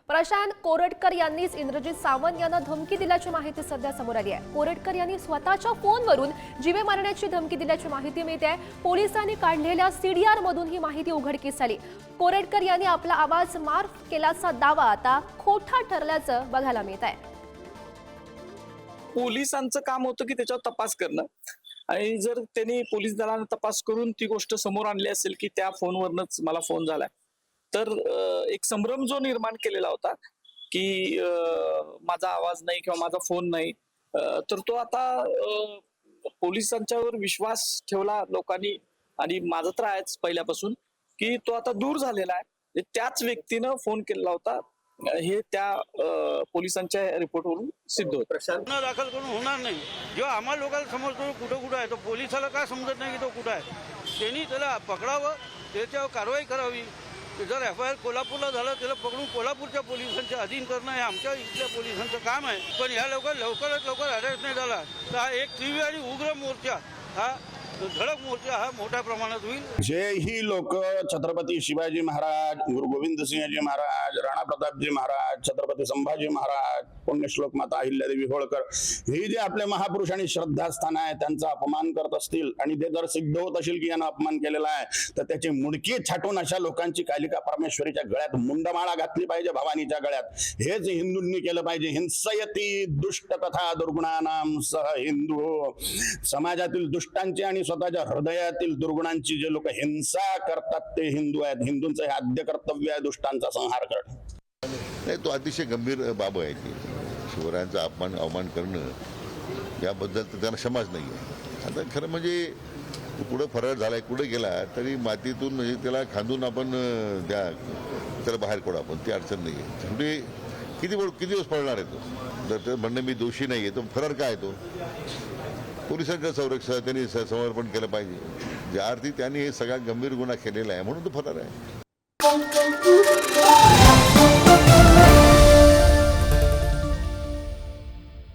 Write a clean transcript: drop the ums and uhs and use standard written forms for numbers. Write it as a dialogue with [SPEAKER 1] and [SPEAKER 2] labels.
[SPEAKER 1] प्रशांत कोरटकर यांनीच इंद्रजित सावंत यांना धमकी दिल्याची माहिती सध्या समोर आली आहे। कोरटकर यांनी स्वतःच्या फोनवरून जीवे मारण्याची धमकी दिल्याची माहिती मिळते आहे। पोलिसांनी काढलेल्या सीडीआर मधून ही माहिती उघडकीस आली। कोरटकर यांनी आपला आवाज मार्फ केल्याचा दावा आता खोटा ठरल्याचं बघायला मिळत आहे।
[SPEAKER 2] पोलिसांचं काम होतं की त्याच्यावर तपास करणं, आणि जर त्यांनी पोलीस दलाने तपास करून ती गोष्ट समोर आणली असेल की त्या फोनवरनच मला फोन झालाय, तर एक संभ्रम जो निर्माण केलेला होता की माझा आवाज नाही किंवा माझा फोन नाही, तर तो आता पोलिसांच्यावर विश्वास ठेवला लोकांनी, आणि माझं तर आहेच पहिल्यापासून की तो आता दूर झालेला आहे। त्याच व्यक्तीनं फोन केलेला होता हे त्या पोलिसांच्या रिपोर्टवरून सिद्ध होतं।
[SPEAKER 3] प्रशांत दाखल करून होणार नाही। जेव्हा आम्हाला लोकांना समजतो कुठं आहे, तो पोलिसाला काय समजत नाही की तो कुठं आहे। त्यांनी त्याला पकडावं, त्याच्यावर कारवाई करावी। जर FIR कोल्हापूरला झालं त्याला पकडून कोल्हापूरच्या पोलिसांच्या अधीन करणं हे आमच्या इथल्या पोलिसांचं काम आहे। पण या लवकरात लवकर अरेस्ट नाही झाला तर हा एक तीव्र आणि उग्र मोर्चा, हा धडक मोर्चा हा मोठ्या प्रमाणात होईल।
[SPEAKER 4] जे ही लोक छत्रपती शिवाजी महाराज, गुरु गोविंद सिंहजी महाराज, राणा प्रतापजी महाराज, छत्रपती संभाजी महाराज, पुण्यश्लोक माता अहिल्यादेवी होळकर, हे जे आपले महापुरुष आणि श्रद्धास्थान आहे त्यांचा अपमान करत असतील आणि ते जर सिद्ध होत असेल की यांना अपमान केलेला आहे, तर त्याची मुंडकी छाटून अशा लोकांची कालिका परमेश्वरीच्या गळ्यात मुंडमाळा घातली पाहिजे, भवानीच्या गळ्यात। हेच हिंदूंनी केलं पाहिजे। हिंसयती दुष्ट तथा दुर्गुणानाम सह हिंदू। समाजातील दुष्टांची आणि स्वतःच्या हृदयातील दुर्गुणांची जे लोक हिंसा करतात ते हिंदू आहेत। हिंदूंचं हे आद्य कर्तव्य आहे दुष्टांचा संहार करणं।
[SPEAKER 5] नाही, तो अतिशय गंभीर बाब आहे की शिवरायांचा अवमान करणं, याबद्दल तर त्यांना क्षमाच नाही आहे। आता खरं म्हणजे पुढं फरार झालाय, कुठे गेला तरी मातीतून म्हणजे त्याला खांदून आपण त्याला बाहेर काढू आपण, ती अडचण नाही आहे। शेवटी किती दिवस पळणार आहे तो? जर म्हणणं मी दोषी नाही आहे, तो फरार काय तो? पोलिसांच्या संरक्षण त्यांनी समर्पण केलं पाहिजे। ज्या अर्थी त्यांनी हे सगळा गंभीर गुन्हा केलेला आहे म्हणून तो फरार आहे।